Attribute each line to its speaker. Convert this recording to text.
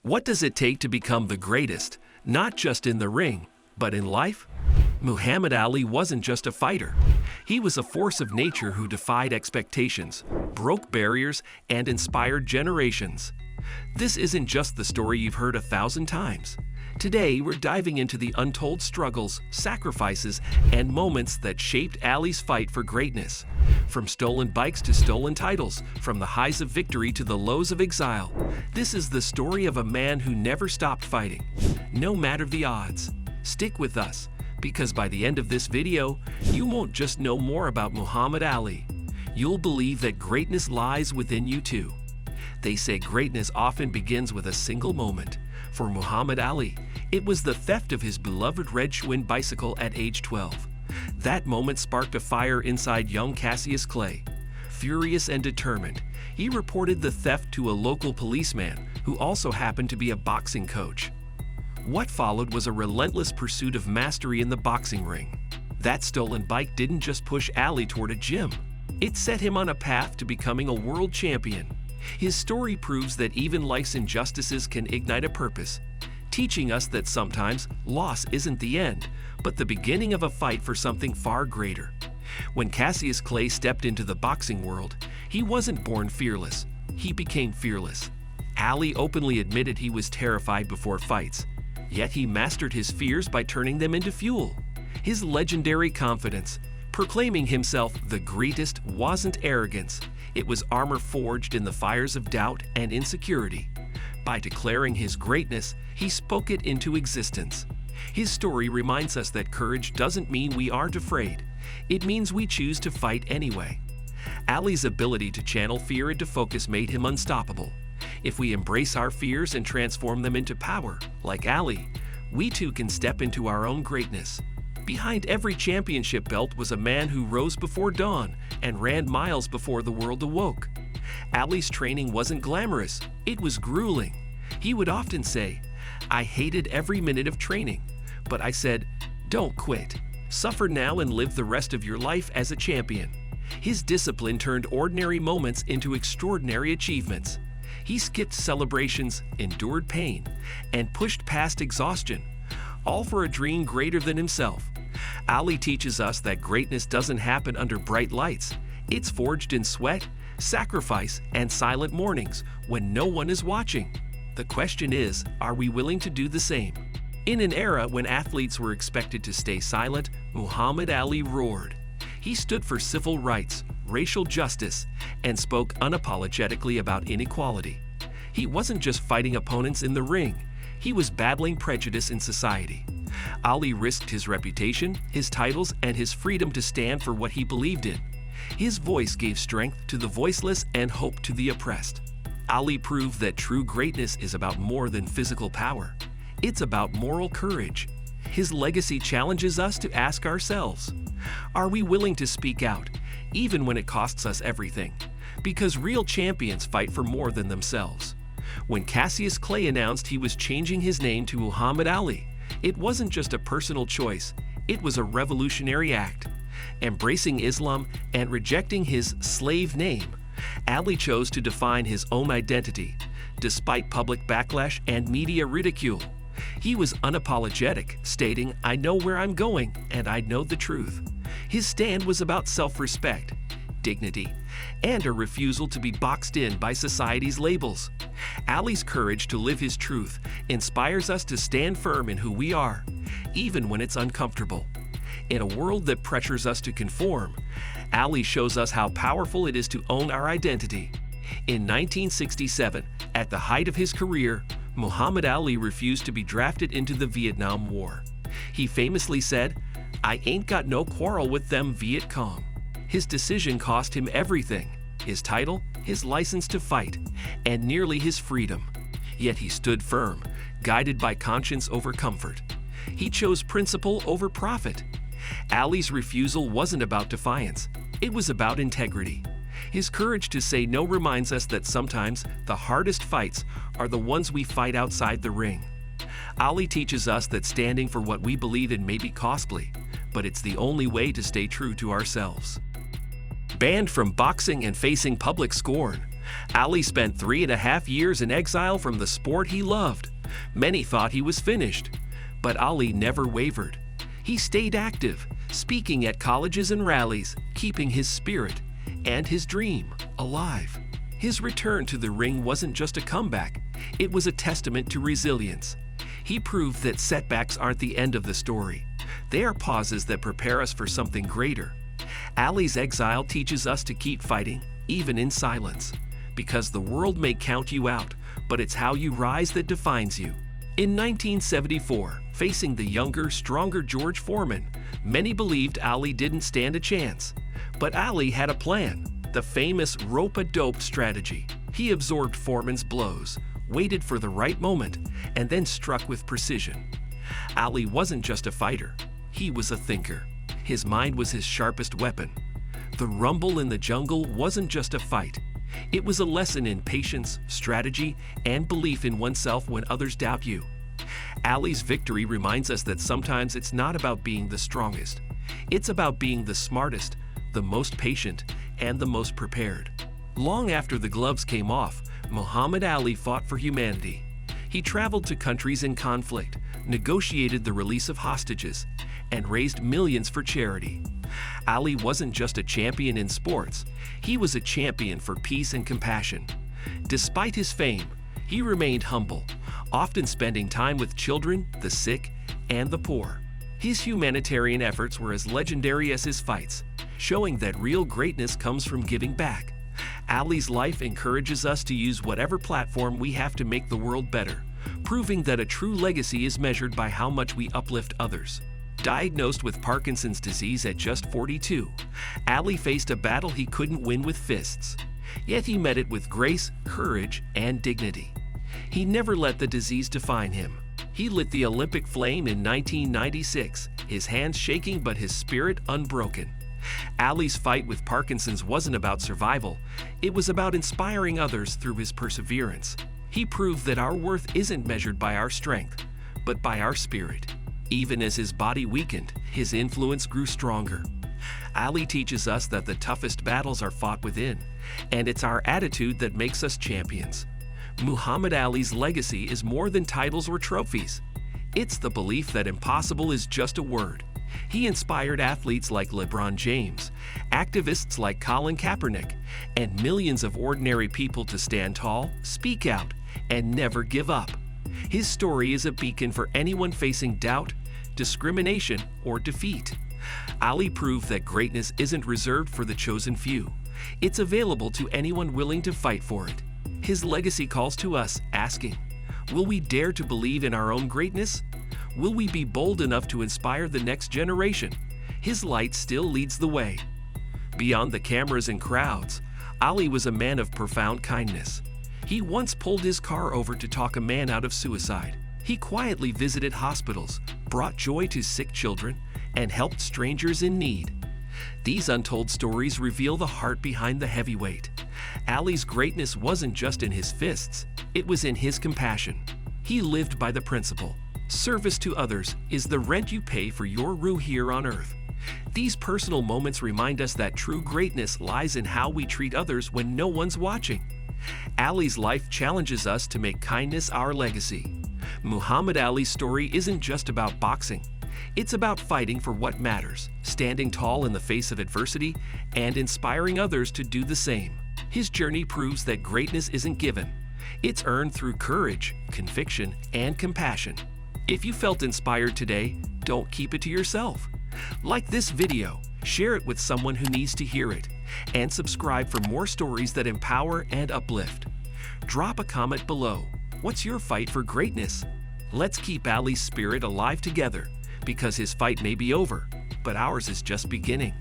Speaker 1: What does it take to become the greatest, not just in the ring, but in life? Muhammad Ali wasn't just a fighter. He was a force of nature who defied expectations, broke barriers, and inspired generations. This isn't just the story you've heard 1,000 times. Today, we're diving into the untold struggles, sacrifices, and moments that shaped Ali's fight for greatness. From stolen bikes to stolen titles, from the highs of victory to the lows of exile, this is the story of a man who never stopped fighting, no matter the odds. Stick with us, because by the end of this video, you won't just know more about Muhammad Ali. You'll believe that greatness lies within you too. They say greatness often begins with a single moment. For Muhammad Ali, it was the theft of his beloved red Schwinn bicycle at age 12. That moment sparked a fire inside young Cassius Clay. Furious and determined, he reported the theft to a local policeman who also happened to be a boxing coach. What followed was a relentless pursuit of mastery in the boxing ring. That stolen bike didn't just push Ali toward a gym. It set him on a path to becoming a world champion. His story proves that even life's injustices can ignite a purpose, teaching us that sometimes loss isn't the end, but the beginning of a fight for something far greater. When Cassius Clay stepped into the boxing world, he wasn't born fearless. He became fearless. Ali openly admitted he was terrified before fights, yet he mastered his fears by turning them into fuel. His legendary confidence, proclaiming himself the greatest, wasn't arrogance. It was armor forged in the fires of doubt and insecurity. By declaring his greatness, he spoke it into existence. His story reminds us that courage doesn't mean we aren't afraid. It means we choose to fight anyway. Ali's ability to channel fear into focus made him unstoppable. If we embrace our fears and transform them into power, like Ali, we too can step into our own greatness. Behind every championship belt was a man who rose before dawn and ran miles before the world awoke. Ali's training wasn't glamorous, it was grueling. He would often say, "I hated every minute of training, but I said, don't quit. Suffer now and live the rest of your life as a champion." His discipline turned ordinary moments into extraordinary achievements. He skipped celebrations, endured pain, and pushed past exhaustion, all for a dream greater than himself. Ali teaches us that greatness doesn't happen under bright lights. It's forged in sweat, sacrifice, and silent mornings when no one is watching. The question is, are we willing to do the same? In an era when athletes were expected to stay silent, Muhammad Ali roared. He stood for civil rights, racial justice, and spoke unapologetically about inequality. He wasn't just fighting opponents in the ring, he was battling prejudice in society. Ali risked his reputation, his titles, and his freedom to stand for what he believed in. His voice gave strength to the voiceless and hope to the oppressed. Ali proved that true greatness is about more than physical power. It's about moral courage. His legacy challenges us to ask ourselves, are we willing to speak out, even when it costs us everything? Because real champions fight for more than themselves. When Cassius Clay announced he was changing his name to Muhammad Ali, it wasn't just a personal choice, it was a revolutionary act. Embracing Islam and rejecting his slave name, Ali chose to define his own identity, despite public backlash and media ridicule. He was unapologetic, stating, "I know where I'm going, and I know the truth." His stand was about self-respect, dignity, and a refusal to be boxed in by society's labels. Ali's courage to live his truth inspires us to stand firm in who we are, even when it's uncomfortable. In a world that pressures us to conform, Ali shows us how powerful it is to own our identity. In 1967, at the height of his career, Muhammad Ali refused to be drafted into the Vietnam War. He famously said, "I ain't got no quarrel with them Viet Cong." His decision cost him everything: his title, his license to fight, and nearly his freedom. Yet he stood firm, guided by conscience over comfort. He chose principle over profit. Ali's refusal wasn't about defiance, it was about integrity. His courage to say no reminds us that sometimes the hardest fights are the ones we fight outside the ring. Ali teaches us that standing for what we believe in may be costly, but it's the only way to stay true to ourselves. Banned from boxing and facing public scorn, Ali spent 3.5 years in exile from the sport he loved. Many thought he was finished, but Ali never wavered. He stayed active, speaking at colleges and rallies, keeping his spirit and his dream alive. His return to the ring wasn't just a comeback, it was a testament to resilience. He proved that setbacks aren't the end of the story. They are pauses that prepare us for something greater. Ali's exile teaches us to keep fighting, even in silence. Because the world may count you out, but it's how you rise that defines you. In 1974, facing the younger, stronger George Foreman, many believed Ali didn't stand a chance. But Ali had a plan, the famous rope-a-dope strategy. He absorbed Foreman's blows, waited for the right moment, and then struck with precision. Ali wasn't just a fighter, he was a thinker. His mind was his sharpest weapon. The rumble in the jungle wasn't just a fight. It was a lesson in patience, strategy, and belief in oneself when others doubt you. Ali's victory reminds us that sometimes it's not about being the strongest. It's about being the smartest, the most patient, and the most prepared. Long after the gloves came off, Muhammad Ali fought for humanity. He traveled to countries in conflict, negotiated the release of hostages, and raised millions for charity. Ali wasn't just a champion in sports, he was a champion for peace and compassion. Despite his fame, he remained humble, often spending time with children, the sick, and the poor. His humanitarian efforts were as legendary as his fights, showing that real greatness comes from giving back. Ali's life encourages us to use whatever platform we have to make the world better, proving that a true legacy is measured by how much we uplift others. Diagnosed with Parkinson's disease at just 42, Ali faced a battle he couldn't win with fists. Yet he met it with grace, courage, and dignity. He never let the disease define him. He lit the Olympic flame in 1996, his hands shaking but his spirit unbroken. Ali's fight with Parkinson's wasn't about survival, it was about inspiring others through his perseverance. He proved that our worth isn't measured by our strength, but by our spirit. Even as his body weakened, his influence grew stronger. Ali teaches us that the toughest battles are fought within, and it's our attitude that makes us champions. Muhammad Ali's legacy is more than titles or trophies. It's the belief that impossible is just a word. He inspired athletes like LeBron James, activists like Colin Kaepernick, and millions of ordinary people to stand tall, speak out, and never give up. His story is a beacon for anyone facing doubt, discrimination, or defeat. Ali proved that greatness isn't reserved for the chosen few. It's available to anyone willing to fight for it. His legacy calls to us, asking, will we dare to believe in our own greatness? Will we be bold enough to inspire the next generation? His light still leads the way. Beyond the cameras and crowds, Ali was a man of profound kindness. He once pulled his car over to talk a man out of suicide. He quietly visited hospitals, brought joy to sick children, and helped strangers in need. These untold stories reveal the heart behind the heavyweight. Ali's greatness wasn't just in his fists, it was in his compassion. He lived by the principle, service to others is the rent you pay for your room here on earth. These personal moments remind us that true greatness lies in how we treat others when no one's watching. Ali's life challenges us to make kindness our legacy. Muhammad Ali's story isn't just about boxing. It's about fighting for what matters, standing tall in the face of adversity, and inspiring others to do the same. His journey proves that greatness isn't given. It's earned through courage, conviction, and compassion. If you felt inspired today, don't keep it to yourself. Like this video, share it with someone who needs to hear it, and subscribe for more stories that empower and uplift. Drop a comment below. What's your fight for greatness? Let's keep Ali's spirit alive together, because his fight may be over, but ours is just beginning.